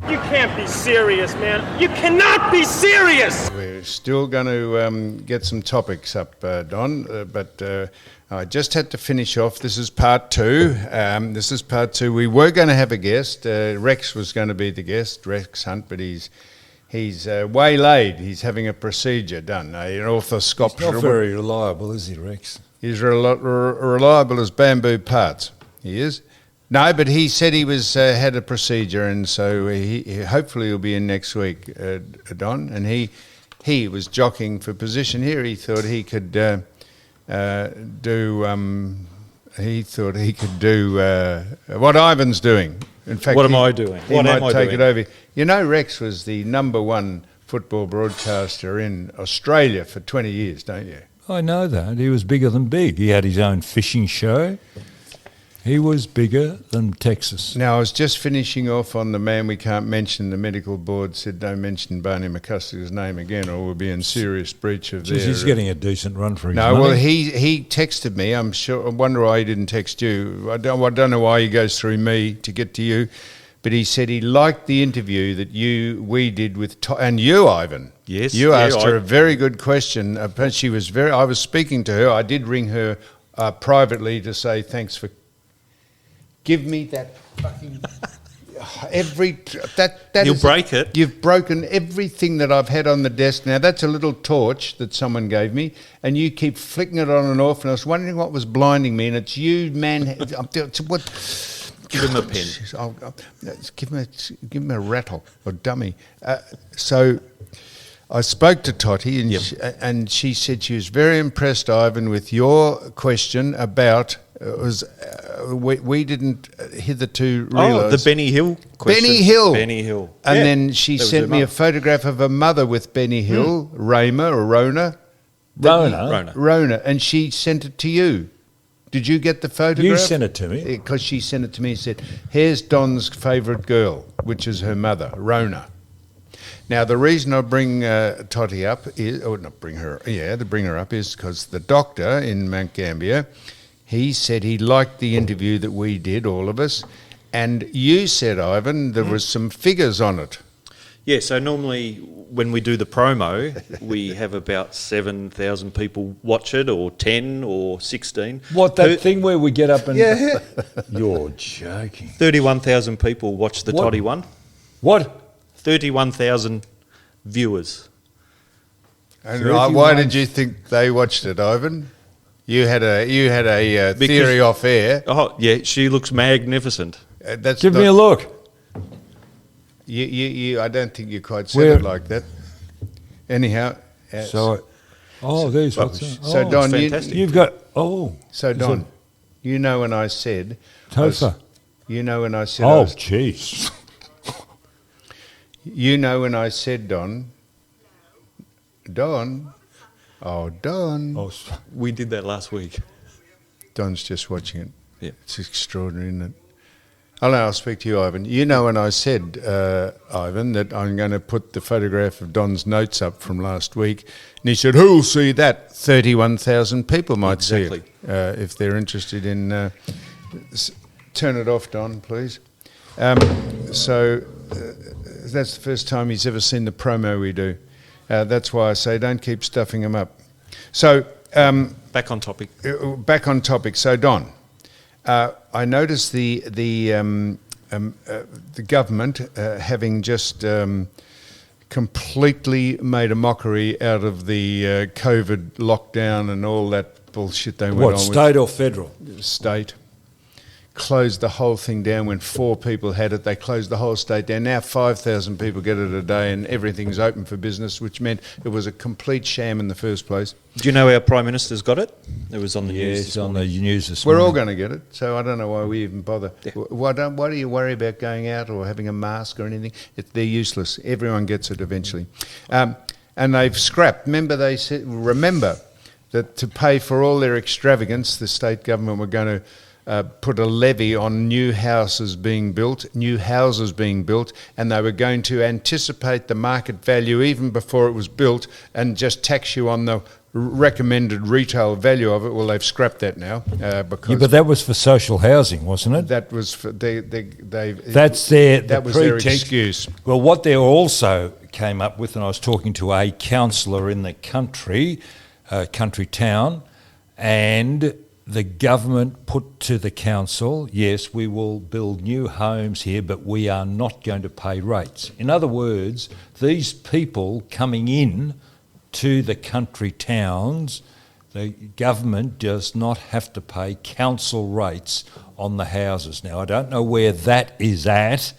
You can't be serious, man. You cannot be serious! We're still going to get some topics up, Don, but I just had to finish off. This is part two. We were going to have a guest. Rex was going to be the guest, Rex Hunt, but he's waylaid. He's having a procedure done, an orthoscopic. He's not very reliable, is he, Rex? He's reliable as bamboo parts. He is. No, but he said he was had a procedure, and so he hopefully he'll be in next week, Don. And he was jockeying for position here. He thought he could do. He thought he could do what Ivan's doing. In fact, what am I doing? He might take it over. You know, Rex was the #1 football broadcaster in Australia for 20 years, don't you? I know that. He was bigger than big. He had his own fishing show. He was bigger than Texas. Now, I was just finishing off on the man we can't mention. The medical board said don't mention Barney McCuskey's name again or we'll be in serious breach of their... He's getting a decent run for his money. No, well, he texted me. I wonder why he didn't text you. I don't know why he goes through me to get to you. But he said he liked the interview that we did with... and you, Ivan. Yes. You asked her a very good question. She was I was speaking to her. I did ring her privately to say thanks for... Give me that fucking You'll break it. You've broken everything that I've had on the desk. Now that's a little torch that someone gave me, and you keep flicking it on and off. And I was wondering what was blinding me, and it's you, man. What? Give him a pen. Give him a rattle or dummy. So I spoke to Totty, and she said she was very impressed, Ivan, with your question about. We didn't hitherto realise. The Benny Hill question. Benny Hill. And then she sent me a photograph of a mother with Benny Hill, Rona. And she sent it to you. Did you get the photograph? You sent it to me. Because she sent it to me and said, here's Don's favourite girl, which is her mother, Rona. Now, the reason I bring Totty up is, to bring her up is because the doctor in Mount Gambier, he said he liked the interview that we did, all of us, and you said, Ivan, there was some figures on it. Yeah, so normally when we do the promo, we have about 7,000 people watch it, or 10 or 16. What, that thing where we get up and... Yeah. You're joking. 31,000 people watch the Toddy one. What? 31,000 viewers. And why did you think they watched it, Ivan? You had a theory off air. Oh yeah, she looks magnificent. Give me a look. You I don't think you quite said it like that. Anyhow, there's what's that? So Don, you've got So Don, you know when I said Topher. You know when I said jeez. You know when I said Don. Oh, Don. Oh, we did that last week. Don's just watching it. Yeah. It's extraordinary, isn't it? I'll speak to you, Ivan. You know when I said, Ivan, that I'm going to put the photograph of Don's notes up from last week, and he said, who'll see that? 31,000 people might see it. If they're interested in... turn it off, Don, please. So that's the first time he's ever seen the promo we do. That's why I say don't keep stuffing them up. So back on topic. So Don, I noticed the government having just completely made a mockery out of the COVID lockdown and all that bullshit they went on with. What, state or federal? State. Closed the whole thing down when 4 people had it. They closed the whole state down. Now 5,000 people get it a day and everything's open for business, which meant it was a complete sham in the first place. Do you know our Prime Minister's got it? It was on the news. It's on the news this morning. We're all going to get it, so I don't know why we even bother. Yeah. Why do you worry about going out or having a mask or anything? They're useless. Everyone gets it eventually. And they've scrapped. Remember that to pay for all their extravagance, the state government were going to put a levy on new houses being built, and they were going to anticipate the market value even before it was built and just tax you on the recommended retail value of it. Well, they've scrapped that now because Yeah, but that was for social housing, wasn't it? that was for That's that was their pretext. excuse. Well, what they also came up with, and I was talking to a councillor in the country town, and the government put to the council, yes, we will build new homes here, but we are not going to pay rates. In other words, these people coming in to the country towns, the government does not have to pay council rates on the houses. Now, I don't know where that is at,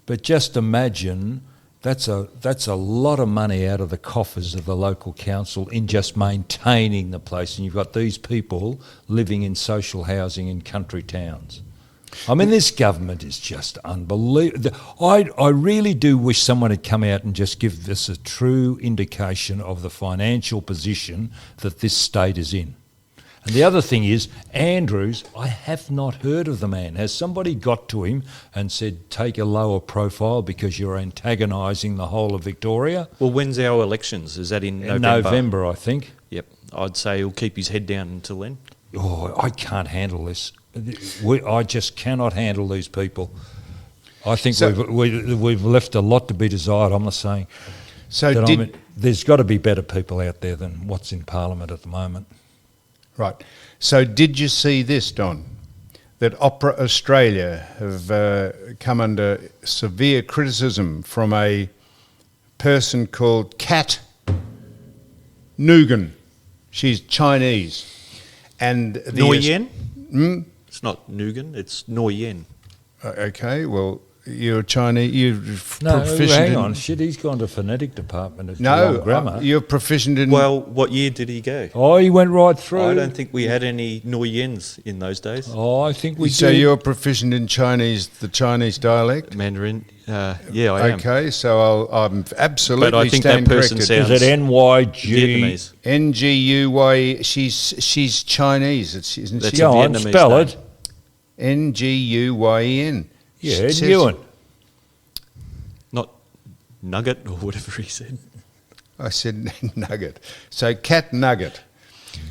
but just imagine that's a lot of money out of the coffers of the local council in just maintaining the place, and you've got these people living in social housing in country towns. I mean, this government is just unbelievable. I really do wish someone had come out and just give us a true indication of the financial position that this state is in. And the other thing is, Andrews, I have not heard of the man. Has somebody got to him and said, take a lower profile because you're antagonising the whole of Victoria? Well, when's our elections? Is that in November? November, I think. Yep. I'd say he'll keep his head down until then. Oh, I can't handle this. I just cannot handle these people. I think we've left a lot to be desired. I'm not saying. So there's got to be better people out there than what's in Parliament at the moment. Right. So did you see this, Don? That Opera Australia have come under severe criticism from a person called Kat Newman. She's Chinese. And the Nguyen? It's not Newman, it's Nguyen. Okay, well, you're Chinese. You're No, proficient hang in, on. Shit, he's gone to phonetic department at No, Geelong Grammar. you're proficient in. Well, what year did he go? Oh, he went right through. I don't think we had any Nguyens in those days. Oh, I think we so did. you're proficient in Chinese, the Chinese dialect. Mandarin, yeah, I am. Okay, so I'm absolutely But I think stand that person corrected. sounds Is it NYG? Vietnamese. NGUY. She's Chinese, isn't That's she? Go on, Vietnamese spell name. it. NGUYEN. Yeah, Says- Newman. Not Nugget or whatever he said. I said nugget. So Cat Nugget.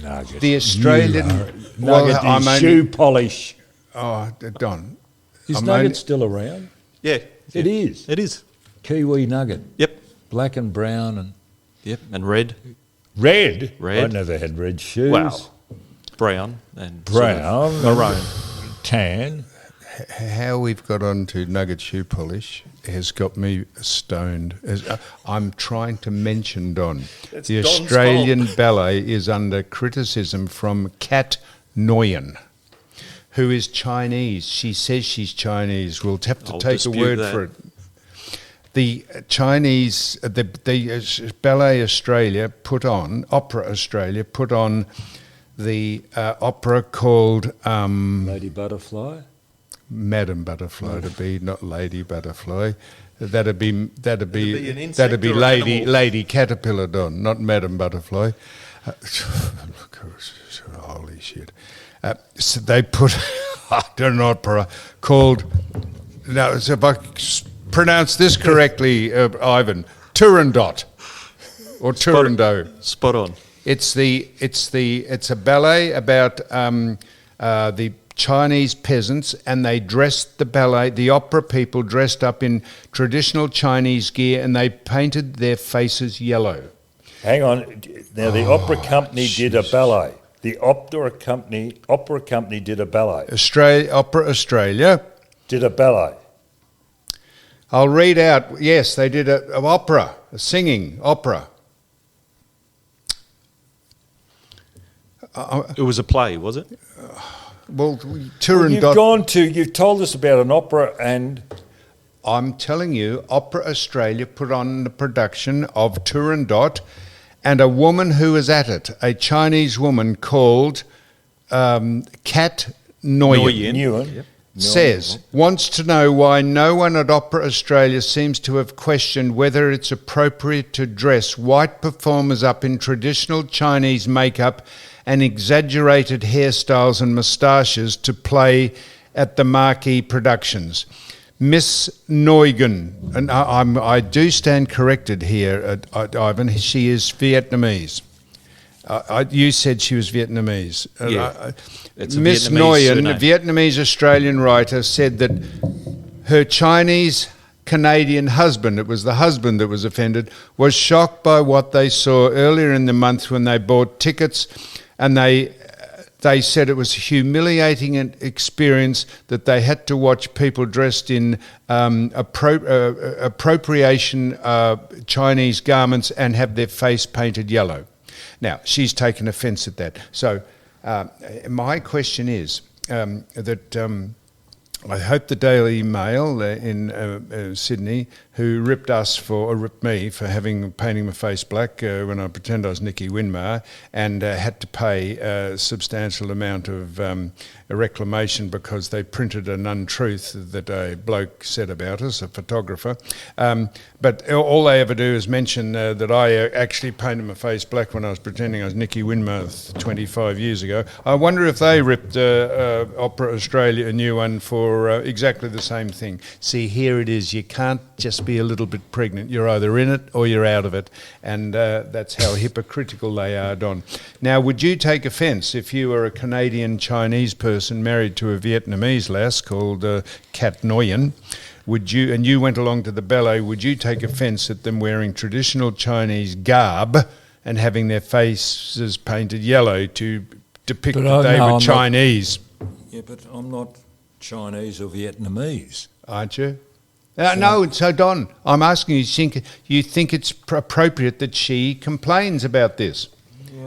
Nugget. The Australian. Nugget I'm is only- shoe polish. Oh, Don. Is I'm Nugget only- still around? Yeah. It is. It is. Kiwi Nugget. Yep. Black and brown and Yep. And red. red. Red. I never had red shoes. Wow. Brown and sort of Brown. maroon. Tan. How we've got on to nugget shoe polish has got me stoned. I'm trying to mention, Don, the Don's Australian ballet is under criticism from Kat Nguyen, who is Chinese. She says she's Chinese. We'll have to I'll take a dispute word that. for it. The Chinese, the Ballet Australia Opera Australia put on the opera called Lady Butterfly. Madam Butterfly to be, not Lady Butterfly. That'd be an insect that'd be or an Lady animal? Lady Caterpillar, Don, not Madam Butterfly. Holy shit! So they put an opera called. Now, so if I pronounce this correctly, Ivan, Turandot or Turando. Spot on. It's a ballet about the Chinese peasants, and they dressed the opera people dressed up in traditional Chinese gear, and they painted their faces yellow. Hang on. Now, the opera company did a ballet. The opera company did a ballet. Opera Australia. Did a ballet. I'll read out. Yes, they did an opera, a singing opera. It was a play, was it? Well, Turandot. You've told us about an opera, and I'm telling you, Opera Australia put on the production of Turandot, and a woman who was at it, a Chinese woman called Kat Nguyen, Newman says, wants to know why no one at Opera Australia seems to have questioned whether it's appropriate to dress white performers up in traditional Chinese makeup and exaggerated hairstyles and moustaches to play at the marquee productions. Miss Nguyen, and I do stand corrected here, Ivan, she is Vietnamese. You said she was Vietnamese. Yeah. It's a Miss Vietnamese Nguyen, a surname. Vietnamese Australian writer, said that her Chinese Canadian husband, it was the husband that was offended, was shocked by what they saw earlier in the month when they bought tickets, and they said it was a humiliating experience that they had to watch people dressed in appropriation Chinese garments and have their face painted yellow. Now, she's taken offence at that. So my question is that I hope the Daily Mail in Sydney, who ripped me for painting my face black when I pretend I was Nicky Winmar, and had to pay a substantial amount of reclamation because they printed an untruth that a bloke said about us, a photographer. But all they ever do is mention that I actually painted my face black when I was pretending I was Nicky Winmar 25 years ago. I wonder if they ripped Opera Australia a new one for exactly the same thing. See, here it is. You can't just be a little bit pregnant. You're either in it or you're out of it. And that's how hypocritical they are, Don. Now, would you take offence if you were a Canadian Chinese person married to a Vietnamese lass called Kat Nguyen? And you went along to the ballet, would you take offence at them wearing traditional Chinese garb and having their faces painted yellow to depict that they were Chinese? Yeah, but I'm not Chinese or Vietnamese. Aren't you? No, so Don, I'm asking you think it's appropriate that she complains about this?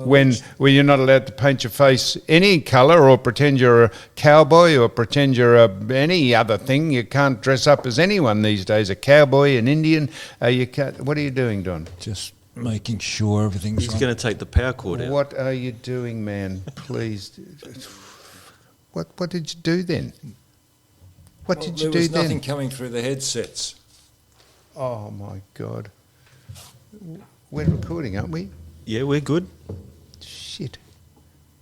When you're not allowed to paint your face any colour or pretend you're a cowboy or pretend you're any other thing. You can't dress up as anyone these days, a cowboy, an Indian. You can't. What are you doing, Don? Just making sure everything's He's going to take the power cord out. What are you doing, man? Please. What did you do then? What did you do then? There was nothing coming through the headsets. Oh, my God. We're recording, aren't we? Yeah, we're good. Shit.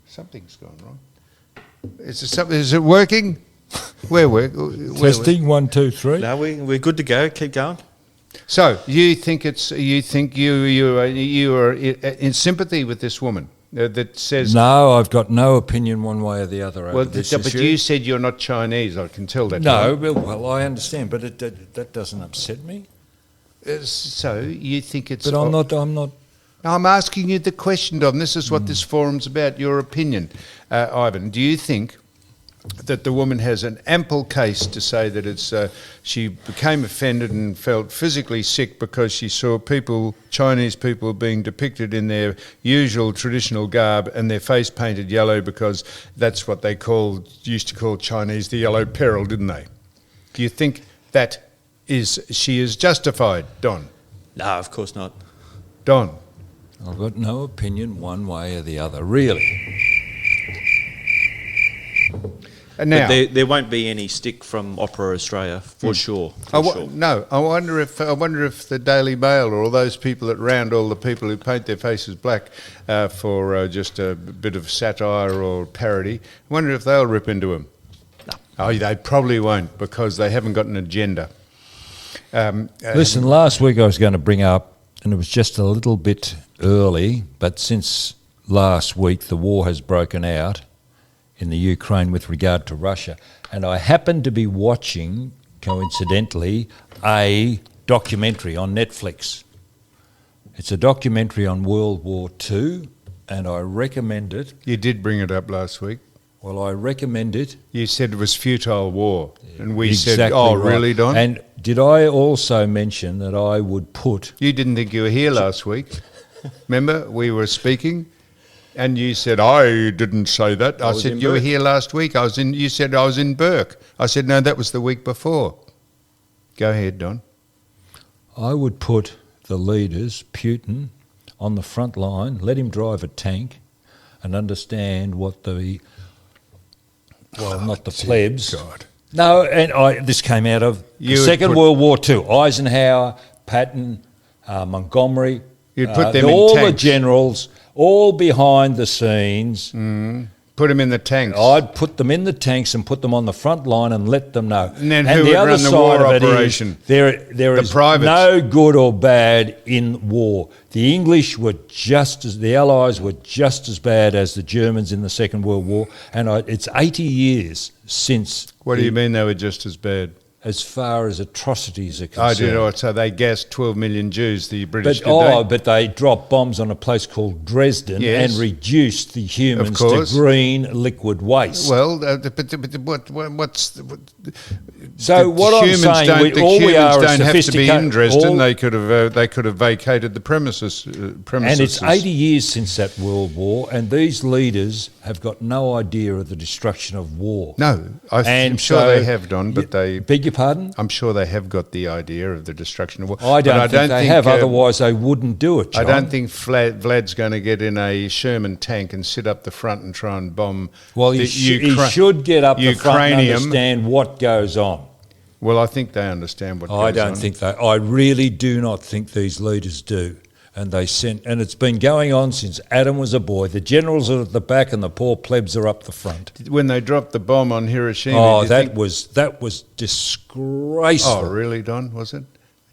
Something's gone wrong. Is it working? Testing 1, 2, 3. No, we're good to go. Keep going. So you think you are in sympathy with this woman that says No, I've got no opinion one way or the other over this but issue. you said you're not Chinese. I can tell that. No, well, I understand, but that doesn't upset me. So you think it's? But I'm not. I'm asking you the question, Dom. This is what this forum's about. Your opinion, Ivan. Do you think that the woman has an ample case to say that it's she became offended and felt physically sick because she saw Chinese people being depicted in their usual traditional garb and their face painted yellow because that's what they used to call Chinese the yellow peril, didn't they? Do you think that she is justified, Don? No, of course not. Don? I've got no opinion one way or the other, really. And now, But there won't be any stick from Opera Australia for sure. No, I wonder if the Daily Mail or all those people that round all the people who paint their faces black for just a bit of satire or parody, I wonder if they'll rip into them. No. Oh, they probably won't because they haven't got an agenda. Listen, last week I was going to bring up, and it was just a little bit early, but since last week the war has broken out in the Ukraine with regard to Russia, and I happened to be watching, coincidentally, a documentary on Netflix. It's a documentary on World War II, and I recommend it. You did bring it up last week. Well, I recommend it. You said it was futile war, and we said, Exactly "Oh, right. really, Don?" And did I also mention that I would put... You didn't think you were here last week. Remember, we were speaking, and you said, "I didn't say that." I said, "You were here last week." You said I was in Burke. I said, "No, that was the week before." Go ahead, Don. I would put the leaders, Putin, on the front line, let him drive a tank, and understand what the... Well, not the plebs. God. No, and this came out of the Second World War II. Eisenhower, Patton, Montgomery, You'd put them in all the tanks. generals, all behind the scenes, Put them in the tanks. I'd put them in the tanks and put them on the front line and let them know. And then who would run the war operation? There is privates. no good or bad in war. The English were the Allies were just as bad as the Germans in the Second World War. And it's 80 years since. What do you mean they were just as bad? As far as atrocities are concerned. Oh, so they gassed 12 million Jews, the British, but they dropped bombs on a place called Dresden and reduced the humans to green liquid waste. Well, what's... So what I'm saying, all we are don't have to be in Dresden. They could have vacated the premises. And it's 80 years since that World War, and these leaders have got no idea of the destruction of war. No, I'm sure they have, Don, but they... Beg your pardon? I'm sure they have got the idea of the destruction of war. I don't think they have, otherwise they wouldn't do it, John. I don't think Vlad's going to get in a Sherman tank and sit up the front and try and bomb. Well, he should get up the front and understand what goes on. Well, I think they understand what goes on. I really do not think these leaders do. And and it's been going on since Adam was a boy. The generals are at the back and the poor plebs are up the front. When they dropped the bomb on Hiroshima, that was disgraceful. Oh, really, Don? Was it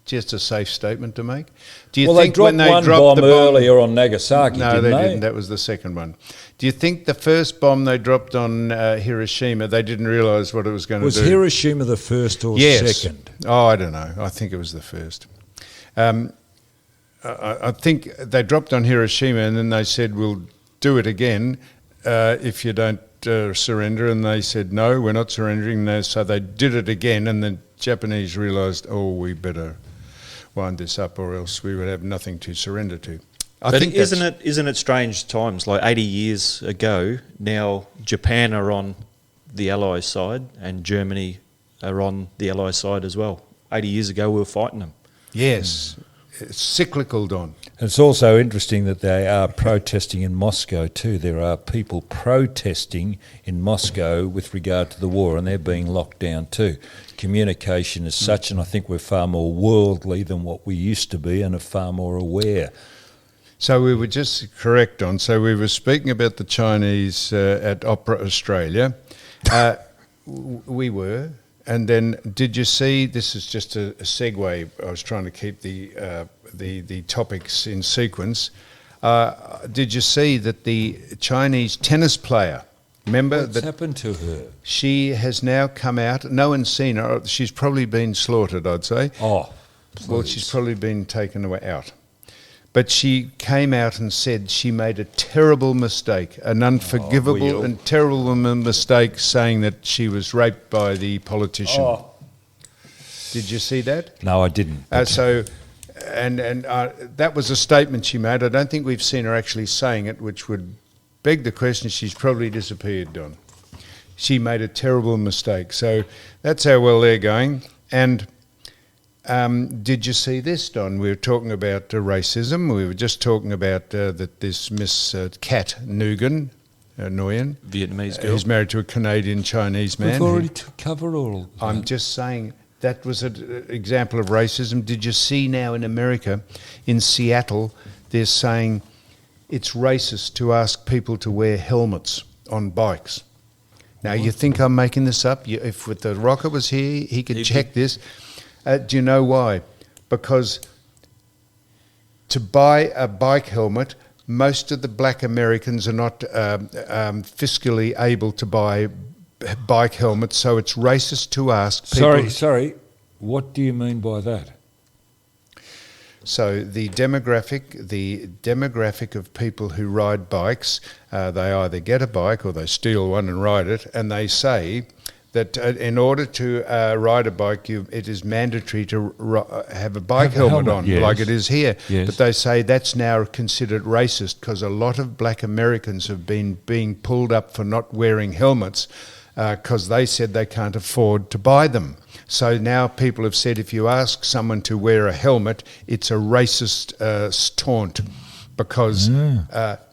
just a safe statement to make? Do you think they dropped one bomb earlier on Nagasaki? No, they didn't. That was the second one. Do you think the first bomb they dropped on Hiroshima, they didn't realise what it was going to do? Was Hiroshima the first or second? Oh, I don't know. I think it was the first. I think they dropped on Hiroshima and then they said, we'll do it again if you don't surrender. And they said, no, we're not surrendering. So they did it again, and the Japanese realised, we better wind this up or else we would have nothing to surrender to. But isn't it strange times, like 80 years ago, now Japan are on the Allies' side and Germany are on the Allies' side as well. 80 years ago we were fighting them. Yes. It's cyclical, Don. It's also interesting that they are protesting in Moscow too. There are people protesting in Moscow with regard to the war, and they're being locked down too. Communication is such, and I think we're far more worldly than what we used to be and are far more aware. So we were just correct, Don. So we were speaking about the Chinese at Opera Australia. We were. And then, did you see? This is just a segue. I was trying to keep the topics in sequence. Did you see that the Chinese tennis player? Remember what's happened to her? She has now come out. No one's seen her. She's probably been slaughtered, I'd say. Oh, please. Well, she's probably been taken out. But she came out and said she made a terrible mistake, an unforgivable and terrible mistake, saying that she was raped by the politician. Oh. Did you see that? No, I didn't. That was a statement she made. I don't think we've seen her actually saying it, which would beg the question. She's probably disappeared, Don. She made a terrible mistake. So that's how well they're going. And did you see this, Don? We were talking about racism. We were just talking about that this Miss Kat Newman, Vietnamese girl, who's married to a Canadian-Chinese man. We've already covered all of that. I'm just saying that was an example of racism. Did you see now in America, in Seattle, they're saying it's racist to ask people to wear helmets on bikes. Now, you think I'm making this up? If the Rocker was here, he could check this. Do you know why? Because to buy a bike helmet, most of the black Americans are not fiscally able to buy bike helmets, so it's racist to ask people... Sorry, what do you mean by that? So the demographic of people who ride bikes, they either get a bike or they steal one and ride it, and they say that in order to ride a bike, it is mandatory to have a bike helmet on, yes, like it is here. Yes. But they say that's now considered racist because a lot of black Americans have been being pulled up for not wearing helmets because they said they can't afford to buy them. So now people have said if you ask someone to wear a helmet, it's a racist taunt. Because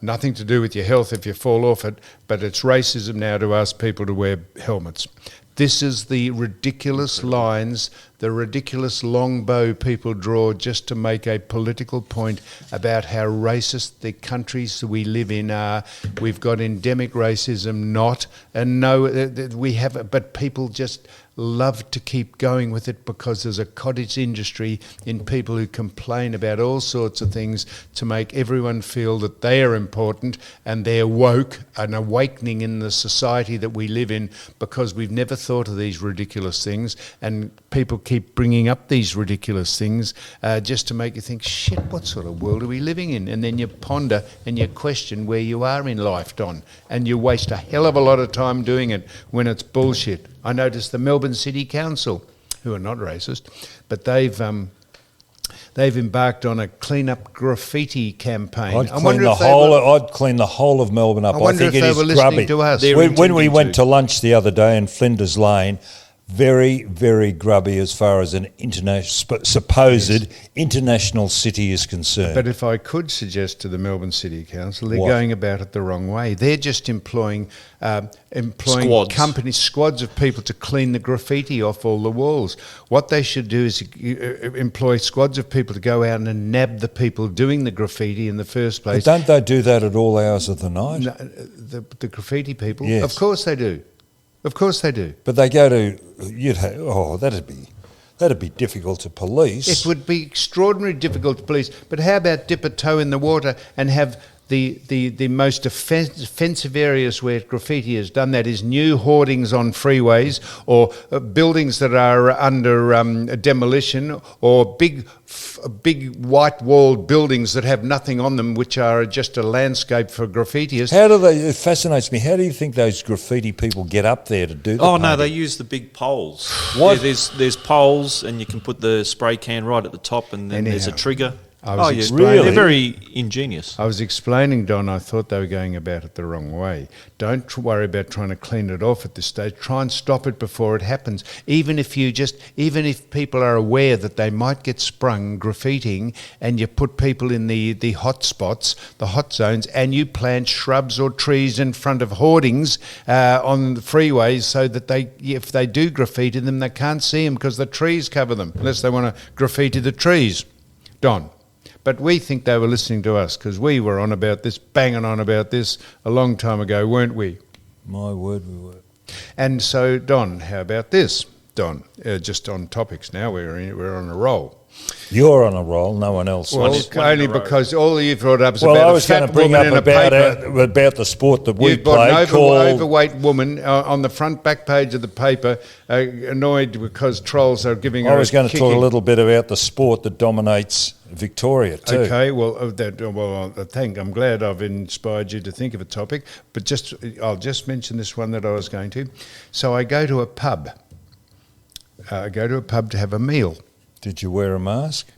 nothing to do with your health if you fall off it, but it's racism now to ask people to wear helmets. This is the ridiculous lines, the ridiculous long bow people draw just to make a political point about how racist the countries we live in are. We've got endemic racism, not, and no, we have, but people just love to keep going with it because there's a cottage industry in people who complain about all sorts of things to make everyone feel that they are important and they're woke, an awakening in the society that we live in, because we've never thought of these ridiculous things, and people keep bringing up these ridiculous things just to make you think, shit, what sort of world are we living in? And then you ponder and you question where you are in life, Don, and you waste a hell of a lot of time doing it when it's bullshit. I noticed the Melbourne City Council, who are not racist, but they've embarked on a clean up graffiti campaign. I'd clean the whole of Melbourne up. I think it is grubby. When we went to lunch the other day in Flinders Lane, very, very grubby as far as an supposed international city is concerned. But if I could suggest to the Melbourne City Council, they're What? going about it the wrong way. They're just employing Squads. squads of people to clean the graffiti off all the walls. What they should do is employ squads of people to go out and nab the people doing the graffiti in the first place. But don't they do that at all hours of the night? No, the graffiti people? Yes. Of course they do. Of course they do. But they go to that'd be difficult to police. It would be extraordinarily difficult to police. But how about dip a toe in the water and have the most offensive areas where graffiti is done, that is new hoardings on freeways, or buildings that are under demolition, or big white-walled buildings that have nothing on them, which are just a landscape for graffitiists. It fascinates me, how do you think those graffiti people get up there to do that? Oh, no, they use the big poles. What? Yeah, there's poles, and you can put the spray can right at the top, and then there's a trigger. Really? They're very ingenious. I was explaining, Don, I thought they were going about it the wrong way. Don't worry about trying to clean it off at this stage. Try and stop it before it happens. Even if people are aware that they might get sprung graffitiing, and you put people in the hot spots, the hot zones, and you plant shrubs or trees in front of hoardings on the freeways, so that if they do graffiti them, they can't see them because the trees cover them, unless they want to graffiti the trees. Don. But we think they were listening to us because we were on about this, banging on about this a long time ago, weren't we? My word, we were. And so, Don, how about this? Don, just on topics now, we're on a roll. You're on a roll, no one else. Well, only because all you brought up is I about was a fat going to bring woman up in a paper. about the sport that we You've got play an called... overweight woman on the front back page of the paper, annoyed because trolls are giving her I was going to talk a kicking. little bit about the sport that dominates Victoria too. Okay, I'm glad I've inspired you to think of a topic, but I'll just mention this one that I was going to. So I go to a pub. To have a meal. Did you wear a mask?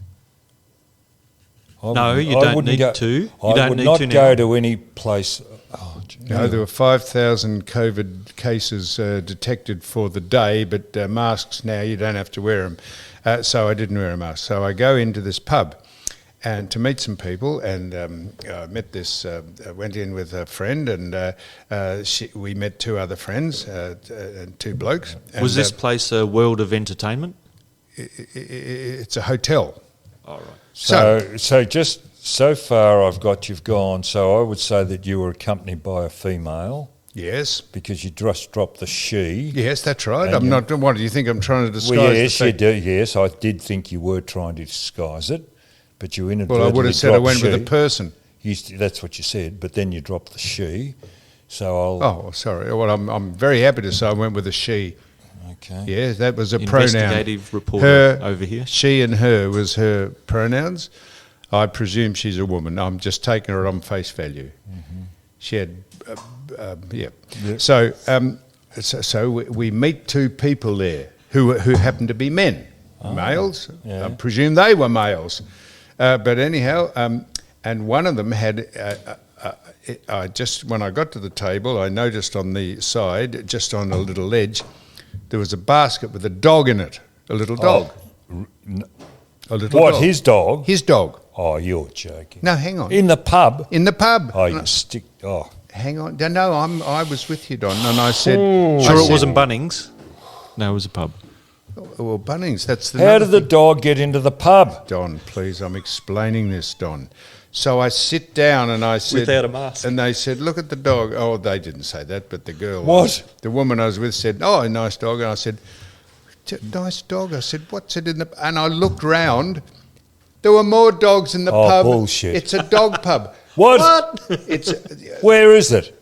No, you don't need to. I would not go to any place. Oh, No, there were 5,000 COVID cases detected for the day, but masks now, you don't have to wear them. So I didn't wear a mask. So I go into this pub and to meet some people, and I met this, went in with a friend, and we met two other friends, and two blokes. Was this place a world of entertainment? It's a hotel. All right. So just so far you've gone, so I would say that you were accompanied by a female. Yes. Because you just dropped the she. Yes, that's right. I'm not. What do you think I'm trying to disguise? Well, yes, the you fact? do. Yes, I did think you were trying to disguise it, but you inadvertently Well, I would have said I went with a person. That's what you said, but then you dropped the she. So Oh, sorry. Well, I'm very happy to say I went with a she. Okay. Yeah, that was a Investigative pronoun. reporter over here. She and her was her pronouns. I presume she's a woman. I'm just taking her on face value. Mm-hmm. She had, yeah. So we meet two people there who happen to be men, males. Yeah. I presume they were males. But anyhow, and one of them had. When I got to the table, I noticed on the side, just on a little ledge, there was a basket with a dog in it, a little dog. A little what, dog. his dog? His dog. Oh, you're joking. No, hang on. In the pub? In the pub. Oh, you stick... Oh. Hang on. No, I was with you, Don, and I said... Sure it wasn't Bunnings? No, it was a pub. Well, Bunnings, that's the... How did the dog get into the pub? Don, please, I'm explaining this, Don. So I sit down and I said... Without a mask. And they said, look at the dog. Oh, they didn't say that, but the girl... What? The woman I was with said, oh, a nice dog. And I said, nice dog? I said, what's it in the... And I looked round. There were more dogs in the pub. Bullshit. It's a dog pub. What? It's... Where is it?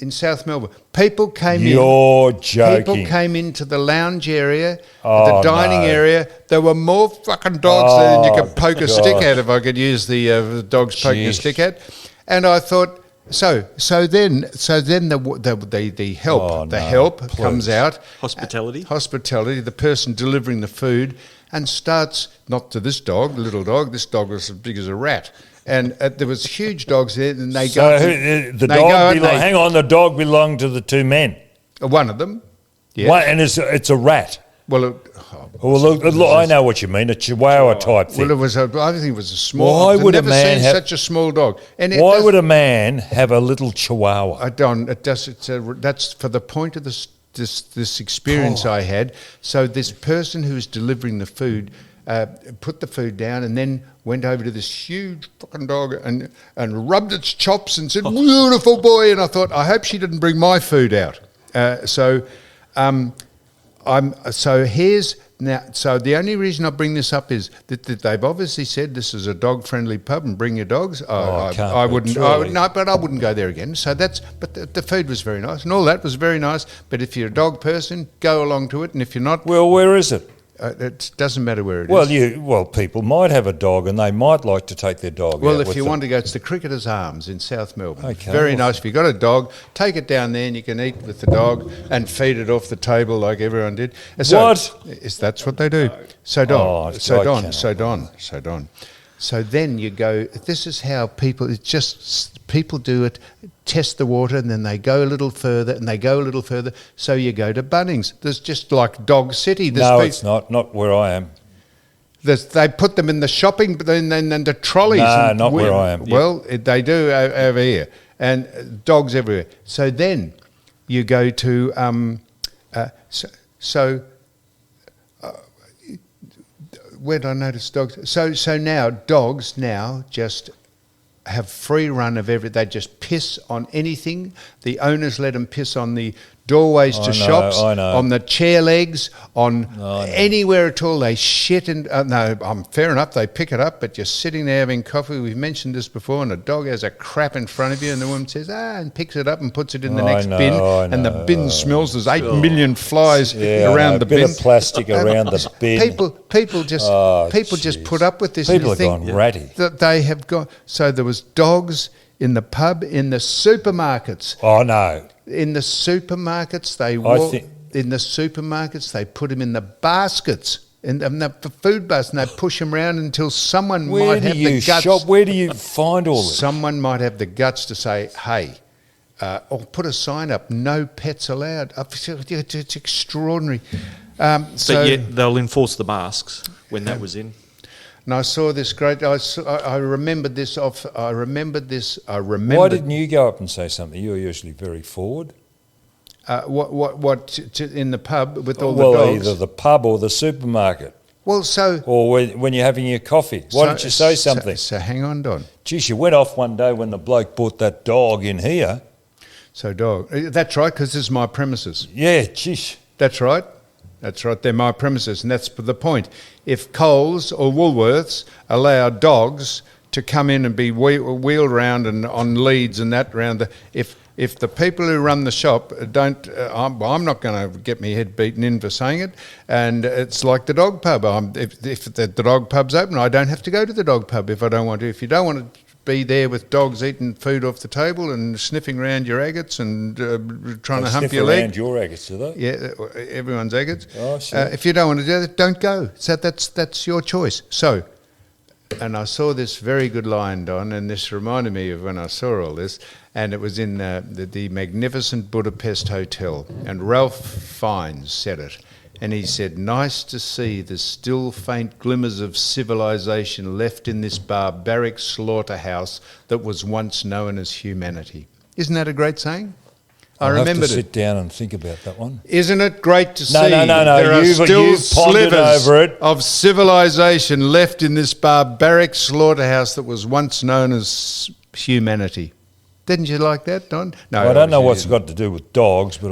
In South Melbourne. People came in. You're joking. People came into the lounge area, Oh, the dining no. area. There were more fucking dogs there than you could poke a God. stick at, if I could use the dogs poking a Jeez. stick at. And I thought, so then the help, Oh, the no, help please. comes out. Hospitality. The person delivering the food, and starts, not to this dog, little dog. This dog was as big as a rat. And there was huge dogs there, and they So the dog hang on, the dog belonged to the two men. one of them, yeah. One, and it's a rat. Well, Well, look, I know what you mean, a chihuahua type thing. well, it was. I think it was a small. Why I've would a never man seen have- such a small dog? And Why would a man have a little chihuahua? I don't. It does. That's for the point of this experience I had. So this person who was delivering the food put the food down and then went over to this huge fucking dog and rubbed its chops and said, "Beautiful boy." And I thought, I hope she didn't bring my food out. So here's. Now, so the only reason I bring this up is that they've obviously said this is a dog-friendly pub and bring your dogs. I wouldn't. But I wouldn't go there again. So but the food was very nice and all that was very nice. But if you're a dog person, go along to it, and if you're not, Well, where is it? it doesn't matter where it is. Well, people might have a dog and they might like to take their dog Well, out if with you them. want to go, it's the Cricketers Arms in South Melbourne. Okay, Very well- nice. If you've got a dog, take it down there and you can eat with the dog and feed it off the table like everyone did. What? That's what they do. So Oh, Don, I so cannot. Don. So then you go, this is how people do it, test the water, and then they go a little further, and they go a little further. So you go to Bunnings. There's just like Dog City. No, it's not where I am. They put them in the shopping, but then the trolleys. No, and not where I am. Well, they do over here, and dogs everywhere. So then you go to where did I notice dogs? So now dogs just have free run of they just piss on anything. The owners let them piss on the doorways to shops, I know. on the chair legs, on anywhere at all. They shit and fair enough. They pick it up, but you're sitting there having coffee. We've mentioned this before, and a dog has a crap in front of you, and the woman says, and picks it up and puts it in the next bin, and the bin smells. There's 8 million flies around the bin. Bit of plastic around the bin. People just put up with this. People and have gone ratty. that they have gone. So there was dogs in the pub, in the supermarkets. Oh no! In the supermarkets, they put them in the baskets, in the food baskets, and they push them around until someone might have the guts. Where do you find all this? Someone might have the guts to say, "Hey," or put a sign up: "No pets allowed." It's extraordinary. But yet they'll enforce the masks when that was in. And I saw this great. I remembered this off. I remembered. Why didn't you go up and say something? You're usually very forward. What in the pub with all Well, the dogs? either the pub or the supermarket, Well, so or when you're having your coffee. Why didn't you say something? So hang on, Don. Geez, you went off one day when the bloke brought that dog in here. So dog. That's right, because this is my premises. Yeah, geez. That's right. That's right. They're my premises, and that's the point. If Coles or Woolworths allow dogs to come in and be wheeled around and on leads and that around if the people who run the shop don't, I'm not going to get my head beaten in for saying it. And it's like the dog pub. If the dog pub's open, I don't have to go to the dog pub if I don't want to. If you don't want to be there with dogs eating food off the table and sniffing around your agates and trying to hump your leg. Around your agates, do they? Yeah, everyone's agates. Oh, sure. If you don't want to do that, don't go. So that's your choice. So, and I saw this very good line, Don, and this reminded me of when I saw all this, and it was in the magnificent Budapest Hotel, and Ralph Fiennes said it. And he said, "Nice to see the still faint glimmers of civilization left in this barbaric slaughterhouse that was once known as humanity." Isn't that a great saying? I I'll remembered have to it. sit down and think about that one. Isn't it great to see No. there are You've still pondered slivers over it. of civilization left in this barbaric slaughterhouse that was once known as humanity? Didn't you like that, Don? No, I don't know obviously what's you got to do with dogs, but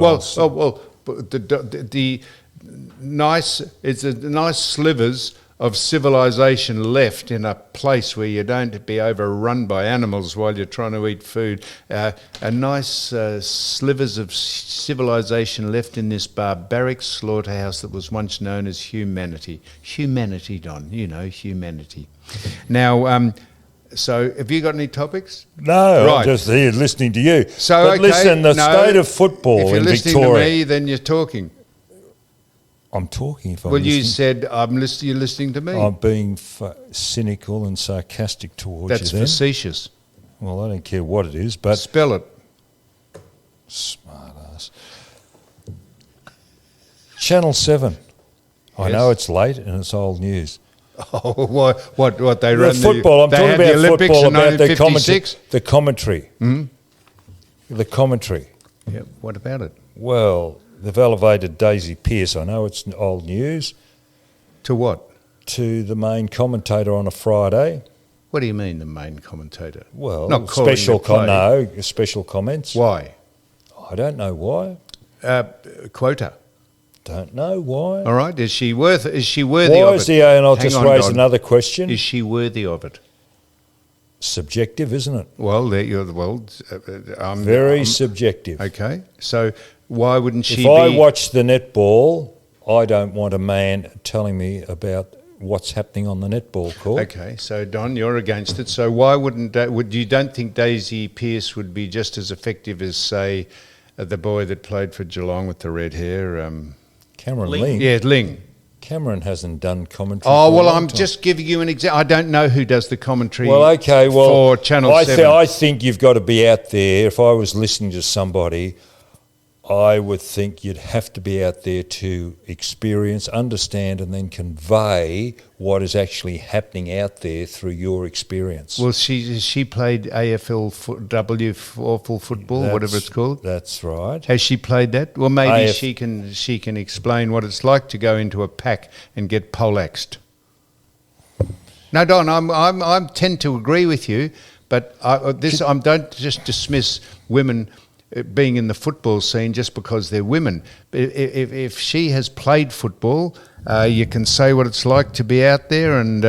but the nice, it's a nice slivers of civilization left in a place where you don't be overrun by animals while you're trying to eat food. A nice slivers of civilization left in this barbaric slaughterhouse that was once known as humanity. Humanity, Don, humanity. Now, so have you got any topics? no, Right. I'm just here listening to you. So, but okay, listen, the no, state of football if you're in listening Victoria. to me, then you're talking. I'm talking if I'm Well, you listening. said you're listening to me. I'm being cynical and sarcastic towards That's you then. facetious. Well, I don't care what it is, but Spell it. smart ass. Channel 7. I Yes. know it's late and it's old news. Oh, what they The ran football. I'm they talking had the about Olympics football, in about the commentary. 1956? The commentary. The commentary. Yeah, what about it? Well, they've elevated Daisy Pearce. I know it's old news. To what? To the main commentator on a Friday. What do you mean, the main commentator? Well, Not calling special the play. special comments. Why? I don't know why. Quota. Don't know why. All right. Is she worthy Why of is it? and I'll Hang just on, raise Don. another question. Is she worthy of it? Subjective, isn't it? Well, I'm Very subjective. okay. So why wouldn't she If I be? watch the netball, I don't want a man telling me about what's happening on the netball court. Okay, so Don, you're against it. So why wouldn't you don't think Daisy Pearce would be just as effective as, say, the boy that played for Geelong with the red hair? Cameron Ling. Ling. Yeah, Ling. Cameron hasn't done commentary. Oh for a well, long I'm time. just giving you an example. I don't know who does the commentary. Well, okay. Well, for Channel 7. I think you've got to be out there. If I was listening to somebody, I would think you'd have to be out there to experience, understand, and then convey what is actually happening out there through your experience. Well, she played AFLW awful football, whatever it's called. That's right. Has she played that? Well, maybe AF she can explain what it's like to go into a pack and get poleaxed. No, Don, I tend to agree with you, but don't just dismiss women being in the football scene just because they're women. If she has played football, you can say what it's like to be out there and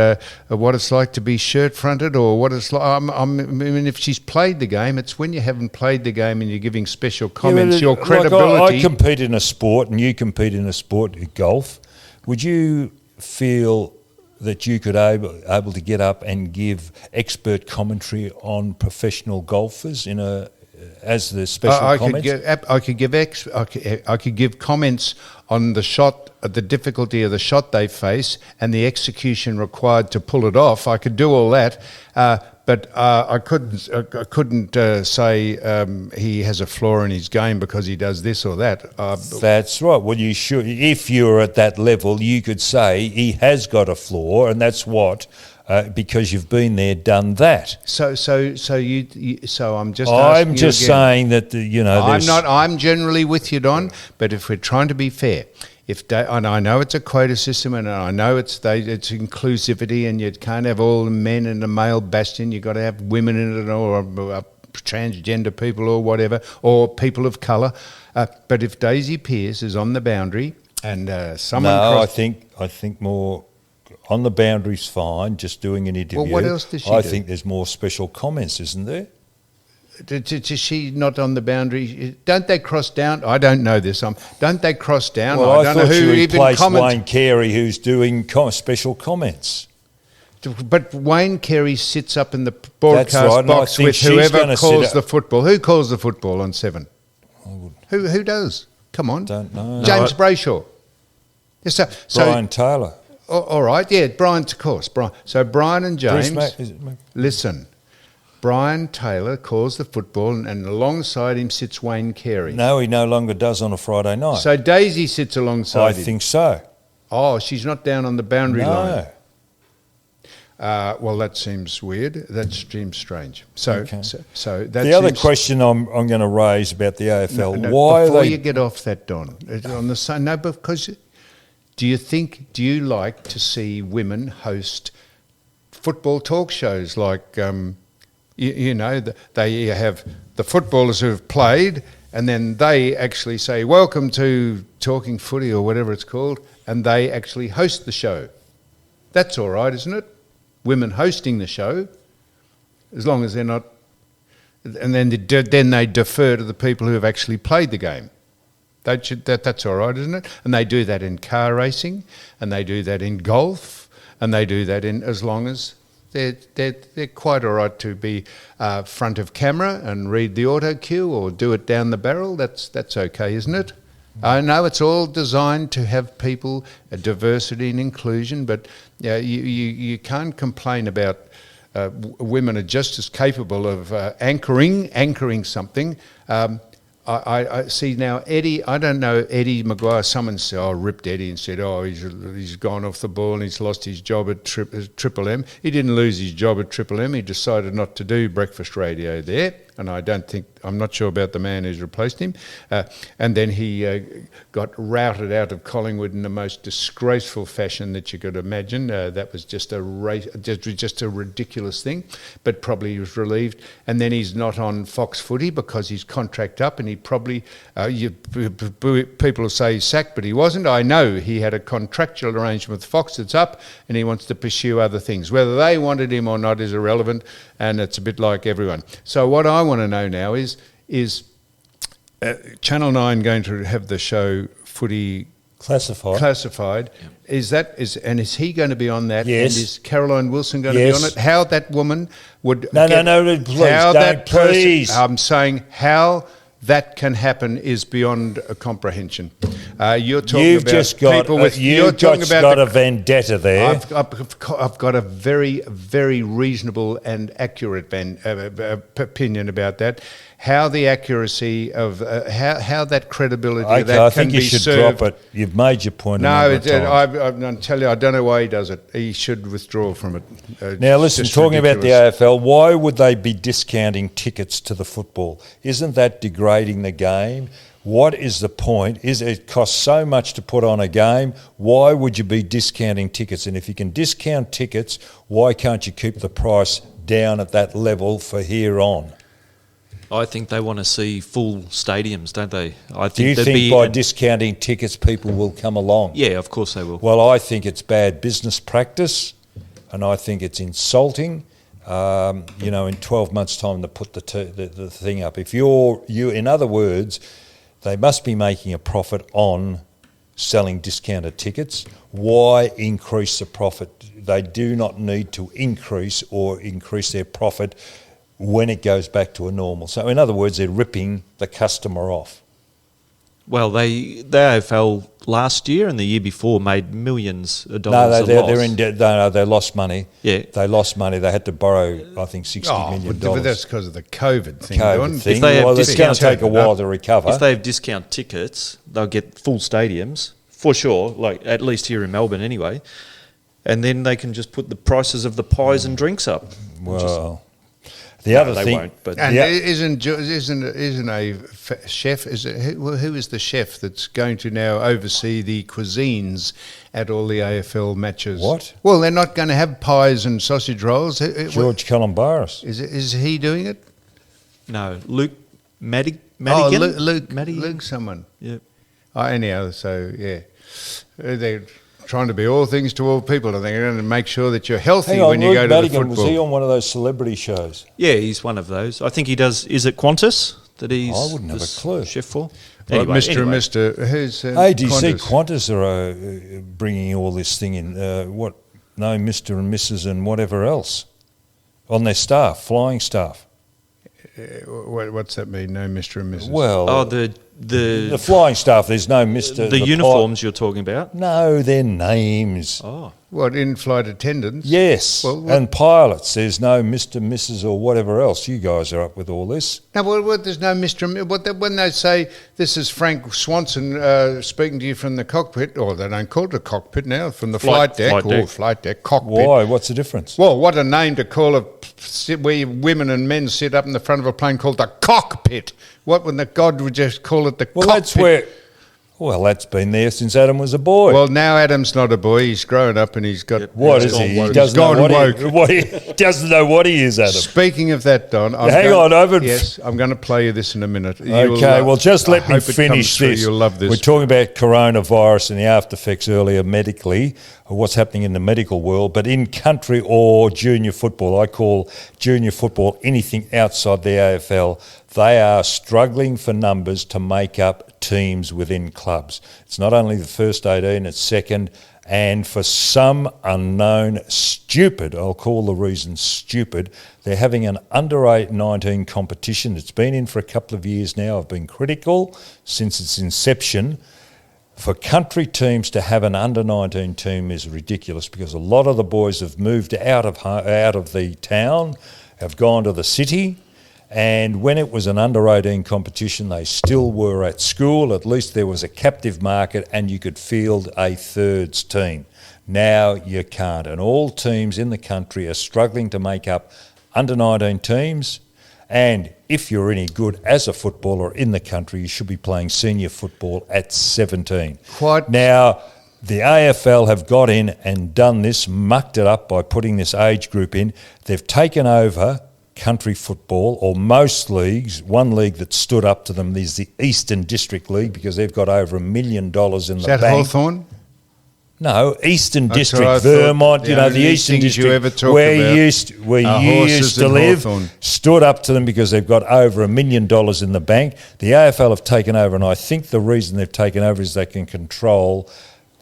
what it's like to be shirt-fronted, or what it's like. I mean, if she's played the game, it's when you haven't played the game and you're giving special comments, your credibility. I compete in a sport and you compete in a sport, golf. Would you feel that you could able to get up and give expert commentary on professional golfers as the special comments? I could give comments on the shot, the difficulty of the shot they face, and the execution required to pull it off. I could do all that, but I couldn't say he has a flaw in his game because he does this or that. That's right. Well, you should. If you're at that level, you could say he has got a flaw, and that's what. Because you've been there, done that. So I'm just. I'm asking just you again. saying that I'm generally with you, Don. But if we're trying to be fair, and I know it's a quota system, and I know it's inclusivity, and you can't have all the men in the male bastion. You've got to have women in it, or transgender people, or whatever, or people of colour. But if Daisy Pearce is on the boundary, and someone, I think more. On the boundary's fine, just doing an interview. Well, what else does she do? I think there's more special comments, isn't there? Is she not on the boundary? Don't they cross down? I don't know this. Don't they cross down? Well, I don't know thought who you even replaced comments. Wayne Carey, who's doing special comments. But Wayne Carey sits up in the broadcast That's right, and I box think with she's whoever gonna calls sit the football. Who calls the football on 7? Who does? Come on. Don't know. James Brayshaw. Yes, so Brian Taylor. all right, yeah, Brian, of course. Brian. So Brian and James, listen. Brian Taylor calls the football, and alongside him sits Wayne Carey. No, he no longer does on a Friday night. So Daisy sits alongside I him. think so. Oh, she's not down on the boundary line. Well, that seems weird. That seems strange. So that The other seems- question I'm going to raise about the AFL, No, why before are they... you get off that, Don, on the same, no, because do you like to see women host football talk shows like, they have the footballers who have played, and then they actually say, welcome to Talking Footy or whatever it's called, and they actually host the show. That's all right, isn't it? Women hosting the show, as long as they're not, and then they defer to the people who have actually played the game. That's all right, isn't it? And they do that in car racing, and they do that in golf, and they do that in, as long as they're quite all right to be front of camera and read the auto cue or do it down the barrel. That's okay, isn't it? I know it's all designed to have people, diversity and inclusion, but you can't complain about women are just as capable of anchoring something. I see now Eddie. I don't know Eddie Maguire. Someone said, ripped Eddie and said, he's gone off the ball and he's lost his job at Triple M. He didn't lose his job at Triple M. He decided not to do breakfast radio there, and I'm not sure about the man who's replaced him. And then he got routed out of Collingwood in the most disgraceful fashion that you could imagine. That was just a ridiculous thing, but probably he was relieved. And then he's not on Fox Footy because his contract up, and he probably people will say he's sacked, but he wasn't. I know he had a contractual arrangement with Fox that's up, and he wants to pursue other things. Whether they wanted him or not is irrelevant, and it's a bit like everyone. So what I want to know now is Channel 9 going to have the show Footy Classified? Yep. Is he going to be on that? Yes. And is Caroline Wilson going to be on it? How that woman would... Please. I'm saying how that can happen is beyond comprehension. You're talking You've about just got people with... You've just got a vendetta there. I've got a very, very reasonable and accurate opinion about that. How the accuracy of how that credibility of that can be served. I think you should drop it. You've made your point. No, I tell you, I don't know why he does it. He should withdraw from it. Now listen, talking about the AFL, why would they be discounting tickets to the football? Isn't that degrading the game? What is the point? It costs so much to put on a game. Why would you be discounting tickets? And if you can discount tickets, why can't you keep the price down at that level for here on? I think they want to see full stadiums, don't they? Do you think by discounting tickets people will come along? Yeah, of course they will. Well, I think it's bad business practice, and I think it's insulting. In 12 months' time to put the thing up. If in other words, they must be making a profit on selling discounted tickets. Why increase the profit? They do not need to increase their profit when it goes back to a normal. So in other words, they're ripping the customer off. Well, the AFL last year and the year before made millions of dollars. They're in debt. No, they lost money. Yeah, they lost money. They had to borrow, I think, $60 million. But that's because of the COVID thing. It's going to take a while to recover. If they have discount tickets, they'll get full stadiums for sure. Like at least here in Melbourne, anyway. And then they can just put the prices of the pies and drinks up. Well. The other thing, won't, but isn't a chef? Who is the chef that's going to now oversee the cuisines at all the AFL matches? What? Well, they're not going to have pies and sausage rolls. George Columbaris. Is he doing it? No, Luke Madigan. Oh, Luke, someone. Yep. Anyhow, so yeah, they're trying to be all things to all people. I think they're going to make sure that you're healthy when you go to the football. Was he on one of those celebrity shows? Yeah, he's one of those. I think he does. Is it Qantas that he's? I wouldn't have a clue. Chef for. Anyway, Mr. Who's hey, do you see Qantas are bringing all this thing in? No, Mr. and Mrs. and whatever else on their staff, flying staff. What's that mean? No, Mr. and Mrs. Well, the flying staff. There's no Mr. The uniforms you're talking about? No, their names. Oh, What, in-flight attendants? Yes, Well, and pilots. There's no Mr., Mrs. or whatever else. You guys are up with all this. No, well, there's no Mr. When they say, this is Frank Swanson speaking to you from the cockpit, or they don't call it a cockpit now, from the flight deck, cockpit. Why? What's the difference? Well, what a name to call where women and men sit up in the front of a plane called the cockpit. What when the God would just call it the cockpit? That's where... Well, that's been there since Adam was a boy. Well, now Adam's not a boy. He's grown up and he's got... What is he? He doesn't know what he doesn't know what he is, Adam. Speaking of that, Don... Hang on, Ivan. Yes, I'm going to play you this in a minute. Okay, well, just let me finish this. You'll love this. We're talking about coronavirus and the after effects earlier medically, or what's happening in the medical world, but in country or junior football, I call junior football anything outside the AFL, they are struggling for numbers to make up teams within clubs. It's not only the first 18, it's second, and for some unknown stupid, I'll call the reason stupid, they're having an under-19 competition. It's been in for a couple of years now. I've been critical since its inception. For country teams to have an under-19 team is ridiculous because a lot of the boys have moved out of the town, have gone to the city, and when it was an under-18 competition, they still were at school. At least there was a captive market and you could field a thirds team. Now you can't. And all teams in the country are struggling to make up under-19 teams. And if you're any good as a footballer in the country, you should be playing senior football at 17. Now, the AFL have got in and done this, mucked it up by putting this age group in. They've taken over country football, or most leagues. One league that stood up to them is the Eastern District League because they've got over $1 million in the bank. Is that Hawthorn? No, Eastern That's District, Vermont, yeah, the Eastern District, you ever talk where about. you used to live, Hawthorn. stood up to them because they've got over $1 million in the bank. The AFL have taken over, and I think the reason they've taken over is they can control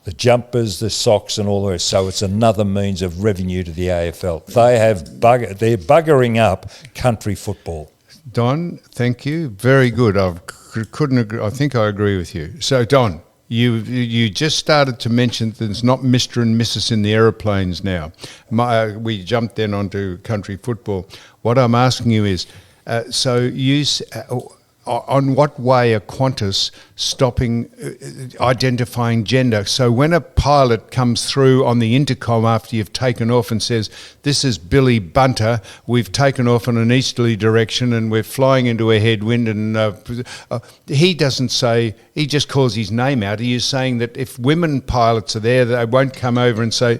the jumpers, the socks and all the rest. So it's another means of revenue to the AFL. They're buggering up country football. Don, thank you. Very good. Couldn't agree. I think I agree with you. So, Don, you just started to mention that there's not Mr. and Mrs. in the aeroplanes now. We jumped then onto country football. What I'm asking you is, on what way are Qantas stopping identifying gender? So when a pilot comes through on the intercom after you've taken off and says, this is Billy Bunter, we've taken off in an easterly direction and we're flying into a headwind, and he doesn't say, he just calls his name out. Are you saying that if women pilots are there, they won't come over and say...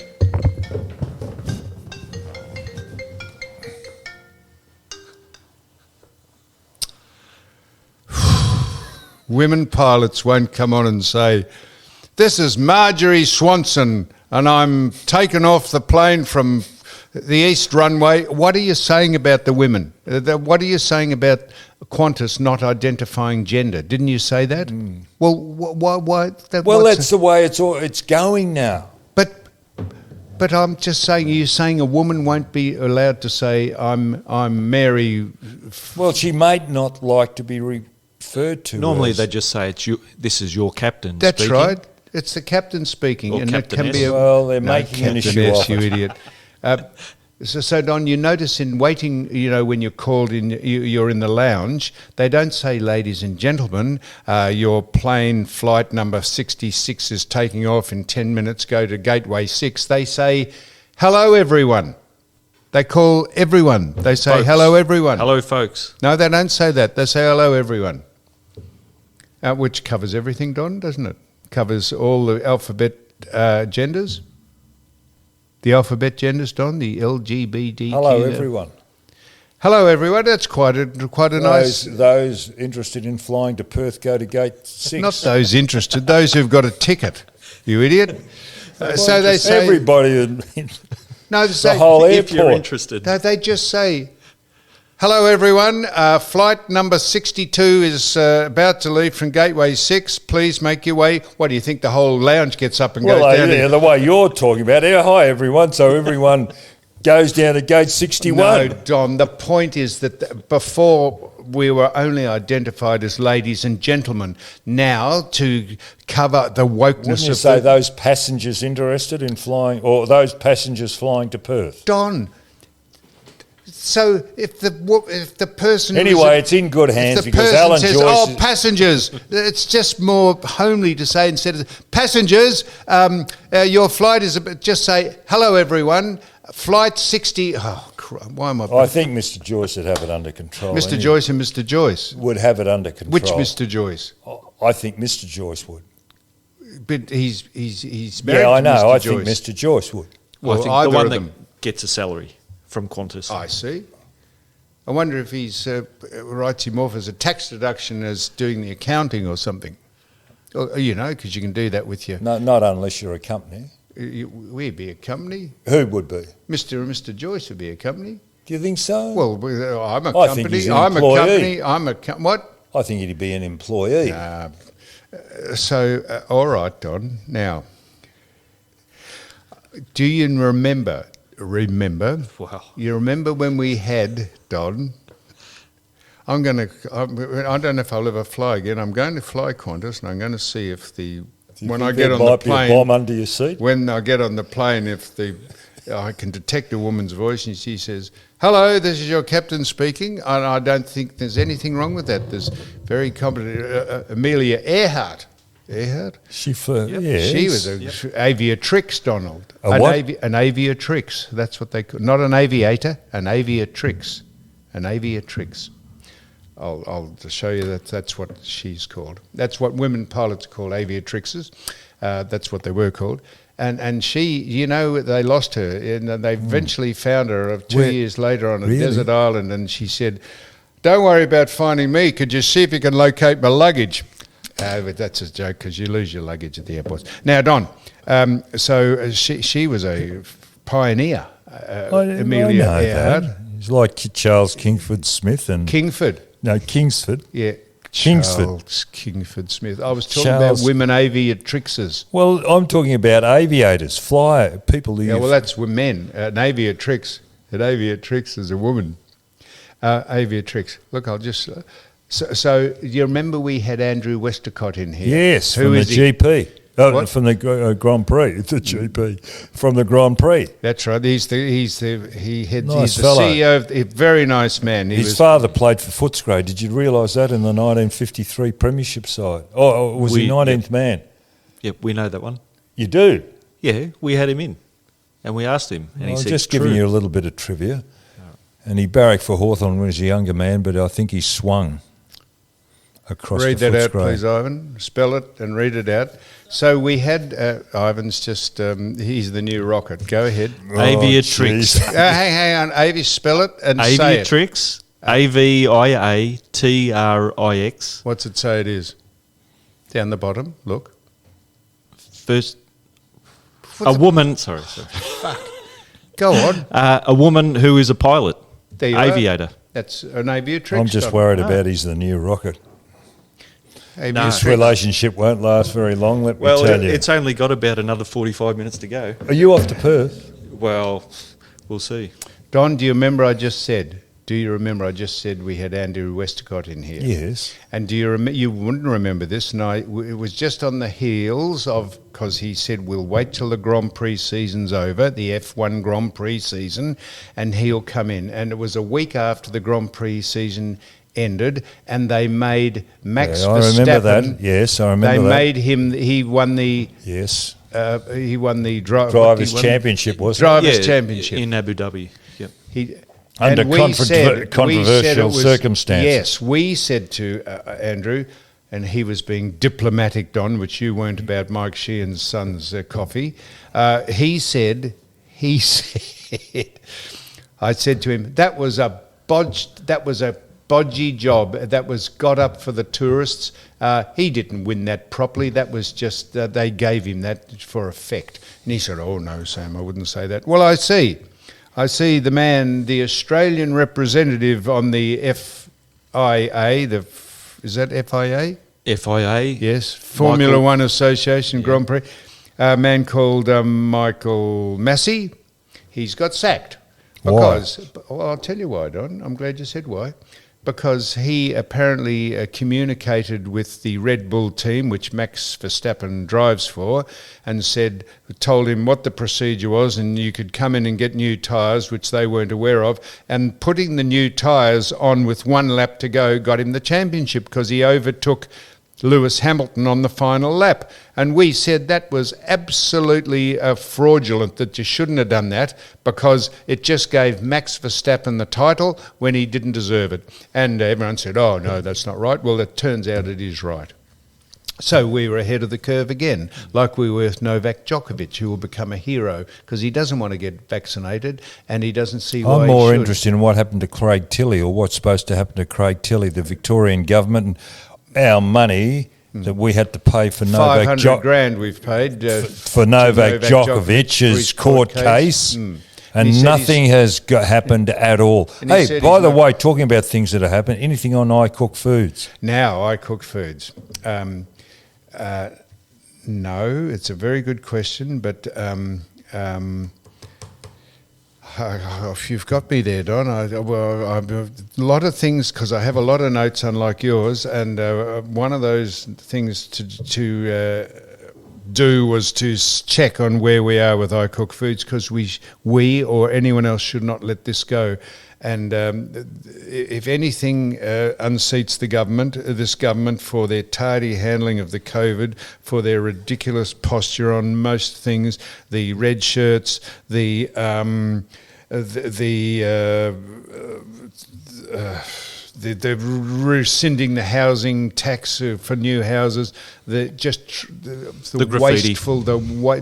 Women pilots won't come on and say, this is Marjorie Swanson and I'm taken off the plane from the east runway. What are you saying about the women? What are you saying about Qantas not identifying gender? Didn't you say that? Well, why? That's the way it's going now. But I'm just saying, you're saying a woman won't be allowed to say, I'm Mary... Well, she might not like to be referred to. Normally they just say, this is your captain That's speaking. right. It's the captain speaking. Or and Captain it can S. be Well, they're making an issue S, of you it. idiot. So, Don, you notice in waiting, when you're called in, you're in the lounge, they don't say, ladies and gentlemen, your plane flight number 66 is taking off in 10 minutes, go to Gateway 6. They say, hello, everyone. They call everyone. They say, Folks. hello, everyone. Hello, folks. No, they don't say that. They say, hello, everyone. Which covers everything, Don, doesn't it? Covers all the alphabet genders. The alphabet genders, Don, the LGBTQ. Hello, everyone. Hello, everyone. That's quite a nice... Those interested in flying to Perth go to Gate 6. Not those interested, those who've got a ticket, you idiot. So they say... Everybody... No, they say... The whole If you're airport. interested. No, they just say, hello, everyone. Flight number 62 is about to leave from Gateway 6. Please make your way. What do you think? The whole lounge gets up and goes down? The way you're talking about it. Hi, everyone. So everyone goes down to Gate 61. No, Don, the point is that before we were only identified as ladies and gentlemen. Now, to cover the wokeness Wouldn't you of say those passengers interested in flying, or those passengers flying to Perth? Don. So if the person Anyway, it's in good hands if the because person Alan says, Joyce. "Oh, passengers," it's just more homely to say instead of passengers. Your flight is just say hello, everyone. Flight 60. Oh, why am I? I think Mr. Joyce would have it under control. Mr. Joyce and Mr. Joyce. would have it under control. Which Mr. Joyce? I think Mr. Joyce would. But he's married Yeah, I to know. Mr. I Joyce. think Mr. Joyce would. Well, I think either the one of that them. gets a salary from Qantas. I see. I wonder if he's writes him off as a tax deduction as doing the accounting or something. Or, because you can do that with your. No, not unless you're a company. We'd be a company. Who would be? Mr. and Mr. Joyce would be a company. Do you think so? Well, I'm a I company. think he's an I'm employee. a company. What? I think he'd be an employee. So, all right, Don. Now, do you remember? Wow. You remember when we had, Don? I don't know if I'll ever fly again. I'm going to fly Qantas, and I'm going to see if when I get on the might be a bomb plane, under your seat. when I get on the plane, if I can detect a woman's voice, and she says, "Hello, this is your captain speaking," and I don't think there's anything wrong with that. There's very competent Amelia Earhart. Yes. She She was an aviatrix, Donald. A what? An aviatrix. That's what they call. Not an aviator. An aviatrix. An aviatrix. I'll show you that's what she's called. That's what women pilots are called, aviatrixes. That's what they were called. And she, they lost her, and they eventually found her 2 years later on a desert island, and she said, "Don't worry about finding me. Could you see if you can locate my luggage?" But that's a joke because you lose your luggage at the airports. Now, Don, so she was a pioneer, Amelia Earhart. He's like Charles Kingford Smith and Kingsford. No, Kingsford. Yeah. Kingsford. Charles Kingford Smith. I was talking about women aviatrixes. Well, I'm talking about aviators, people who. Yeah, well, that's men. An aviatrix is a woman. Aviatrix. Look, I'll just. So you remember we had Andrew Westacott in here? Yes, Who from the is he? GP. What? From the Grand Prix. The GP from the Grand Prix. That's right. He's the Nice fellow. fellow. CEO of a very nice man. His father played for Footscray. Did you realise that in the 1953 Premiership side? Oh, was he 19th man? Yep, we know that one. You do? Yeah, we had him in, and we asked him, and he I'm said, just "True." giving you a little bit of trivia. And he barracked for Hawthorn when he was a younger man, but I think he swung across Read the that out, Footscray. please, Ivan. Spell it and read it out. So we had Ivan's just he's the new rocket. Go ahead. Aviatrix. jeez. Hang on, Avi, spell it and say it. Aviatrix. Aviatrix. What's it say it is? Down the bottom. Look. First, a woman. Sorry. Go on. A woman who is a pilot. There you Aviator. Are. That's an aviatrix. I'm just worried about he's the new rocket. This Aviatrix. relationship won't last very long, let me Well, tell you. it's only got about another 45 minutes to go. Are you off to Perth? Well, we'll see. Don, do you remember I just said? Do you remember I just said we had Andrew Westacott in here? Yes. And do you you wouldn't remember this, and it was just on the heels of, because he said we'll wait till the Grand Prix season's over, the F1 Grand Prix season, and he'll come in. And it was a week after the Grand Prix season ended, and they made Max I Verstappen. remember that. Yes, I remember They that. made him. He won the. Yes. He won the Drivers' Championship, wasn't it? Drivers' Championship. in Abu Dhabi. Yep. Under And we said controversial it was- circumstances. Yes, we said to Andrew, and he was being diplomatic, Don, which you weren't about Mike Sheehan's son's coffee. He said, I said to him, that was a bodgy job. That was got up for the tourists. He didn't win that properly. That was just, they gave him that for effect. And he said, oh no, Sam, I wouldn't say that. Well, I see the man, the Australian representative on the FIA, is that FIA? FIA. Yes, Formula One Association Grand Prix. A man called Michael Massey. He's got sacked. Why? Because, well, I'll tell you why, Don. I'm glad you said why. because he apparently communicated with the Red Bull team, which Max Verstappen drives for, and told him what the procedure was, and you could come in and get new tyres, which they weren't aware of, and putting the new tyres on with 1 lap to go got him the championship because he overtook Lewis Hamilton on the final lap. And we said that was absolutely fraudulent, that you shouldn't have done that, because it just gave Max Verstappen the title when he didn't deserve it. And everyone said, oh, no, that's not right. Well, it turns out it is right. So we were ahead of the curve again, like we were with Novak Djokovic, who will become a hero because he doesn't want to get vaccinated and he doesn't see why I'm more he should. interested in what happened to Craig Tilley, or what's supposed to happen to Craig Tilley, the Victorian government, and our money that we had to pay for Novak 500 grand we've paid for Novak Djokovic's court case. And nothing has happened at all. Hey, by the way, talking about things that have happened, anything on I Cook Foods? Now, I Cook Foods. No, it's a very good question, but if you've got me there, Don, a lot of things, because I have a lot of notes unlike yours, and one of those things to do was to check on where we are with I Cook Foods, because we or anyone else should not let this go. And if anything unseats this government for their tardy handling of the COVID, for their ridiculous posture on most things, the red shirts, the rescinding the housing tax for new houses, the graffiti.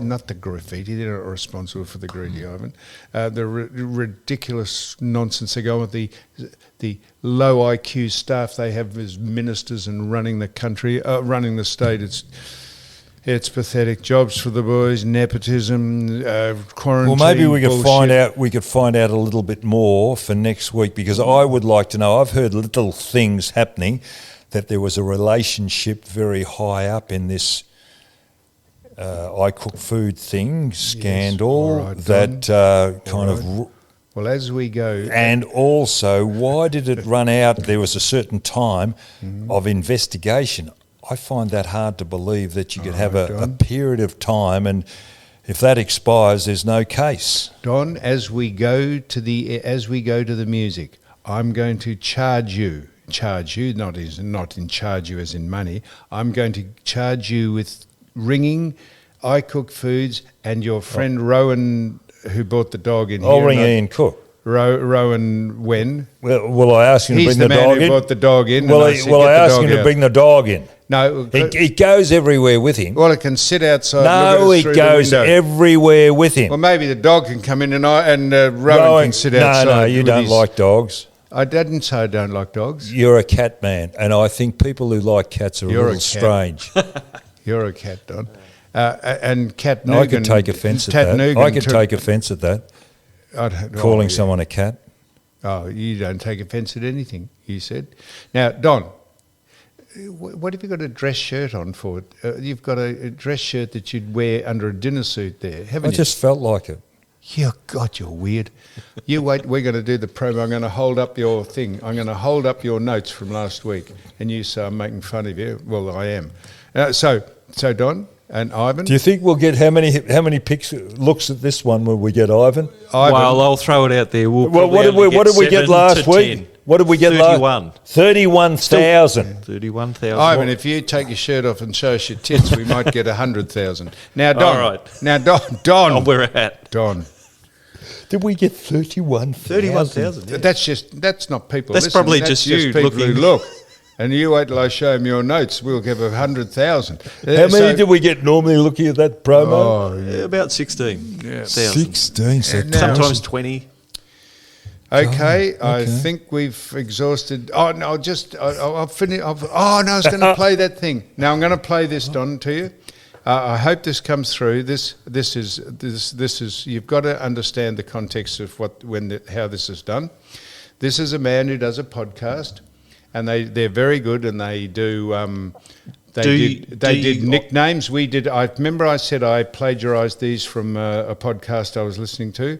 not the graffiti, they're not responsible for the greedy, Ivan. The ridiculous nonsense they go with, the low IQ staff they have as ministers and running the country, running the state. It's pathetic. Jobs for the boys, nepotism, quarantine. Well, maybe we could bullshit. find out a little bit more for next week, because I would like to know. I've heard little things happening, that there was a relationship very high up in this I Cook Food thing scandal, all right, that kind of. Well, as we go, And also, why did it run out? There was a certain time of investigation. I find that hard to believe, that you could have a period of time, and if that expires, there's no case. Don, as we go to the music, I'm going to charge you, not in charge you as in money. I'm going to charge you with ringing I Cook Foods and your friend Rowan, who bought the dog in here. I'll ring Ian Cook. Rowan when? Well, will I ask him to He's bring the the man dog who in? bought the dog in. Will and I ask him to bring the dog in? No. It goes everywhere with him. Well, it can sit outside. No, look at us it through goes the window. everywhere with him. Well, maybe the dog can come in and Rowan can sit outside. No, you with don't his- like dogs. I didn't say I don't like dogs. You're a cat man, and I think people who like cats are You're a a little cat. strange. You're a cat, Don. And Cat Newman. I could take offence at that. Newman I could too. take offence at that, calling someone a cat. Oh, you don't take offence at anything, you said. Now, Don, what have you got a dress shirt on for? You've got a dress shirt that you'd wear under a dinner suit there, haven't I you? just felt like it. God, you're weird. You wait, we're going to do the promo. I'm going to hold up your thing. I'm going to hold up your notes from last week. And you say I'm making fun of you. Well, I am. So Don and Ivan. Do you think we'll get how many looks at this one will we get, Ivan? Well, I'll throw it out there. Well, what did we get last week? What did we get 31. 31,000. 31,000. Ivan, if you take your shirt off and show us your tits, we might get 100,000. Now, Don. All right. Now, Don. I'll wear a hat. Don. Did we get 31,000? 31,000. Yeah. That's not people. That's listening. probably That's just you people looking. who look. And you wait till I show them your notes. We'll give 100,000. How many did we get normally looking at that promo? Oh, Yeah, about 16,000. 16. So Sometimes 20. Okay, I think we've exhausted. Oh no, I'll finish. No, I was going to play that thing. Now I'm going to play this, Don, to you. I hope this comes through. This is. You've got to understand the context of how this is done. This is a man who does a podcast, and they're very good, and they do. They did nicknames. We did. I remember I said I plagiarised these from a podcast I was listening to.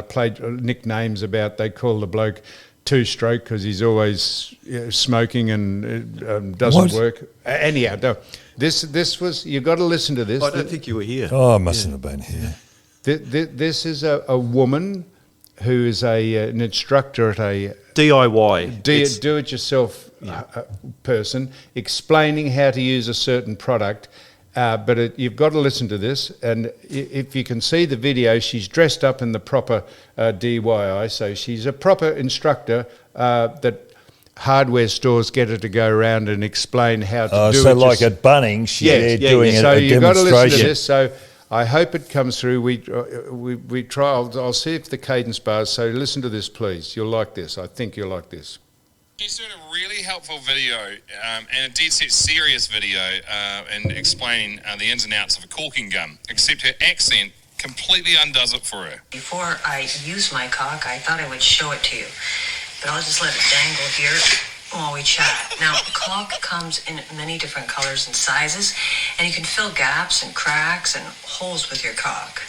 Played nicknames about. They call the bloke two-stroke because he's always smoking and it doesn't work. Anyhow, no, this was, you've got to listen to this. I don't think you were here. Oh, I mustn't have been here. This is a woman who is an instructor at a DIY. do-it-yourself person, explaining how to use a certain product. But you've got to listen to this, and if you can see the video, she's dressed up in the proper DIY, so she's a proper instructor that hardware stores get her to go around and explain how to do it. So like at Bunnings, she's there doing so a you've demonstration. got to listen to this. So I hope it comes through. We try. I'll see if the cadence bars. So listen to this, please. You'll like this. I think you'll like this. She's doing a really helpful video and a dead set serious video and explaining the ins and outs of a caulking gun, except her accent completely undoes it for her. Before I use my cock, I thought I would show it to you, but I'll just let it dangle here while we chat. Now, cock comes in many different colors and sizes, and you can fill gaps and cracks and holes with your cock.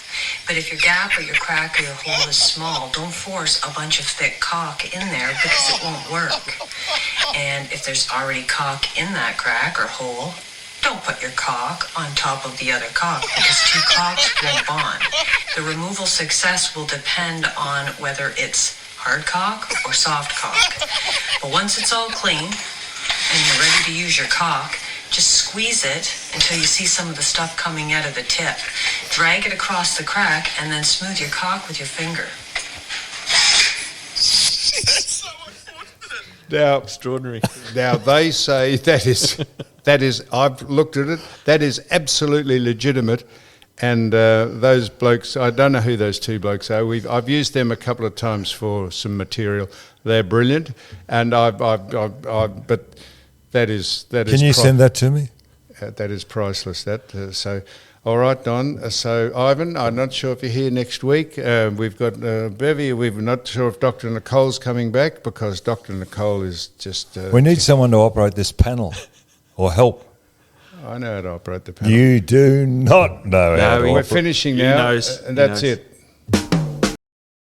But if your gap or your crack or your hole is small, don't force a bunch of thick cock in there because it won't work. And if there's already cock in that crack or hole, don't put your cock on top of the other cock because two cocks won't bond. The removal success will depend on whether it's hard cock or soft cock. But once it's all clean and you're ready to use your cock, just squeeze it until you see some of the stuff coming out of the tip. Drag it across the crack and then smooth your cock with your finger. Now, Extraordinary. Now they say that is. I've looked at it. That is absolutely legitimate. And those blokes, I don't know who those two blokes are. I've used them a couple of times for some material. They're brilliant, and but that is. Can you send that to me? That is priceless. So. All right, Don. So, Ivan, I'm not sure if you're here next week. We've got Bevy. We're not sure if Dr. Nicole's coming back because Dr. Nicole is just... we need someone to operate this panel or help. I know how to operate the panel. You do not know how to We're finishing now, and that's it.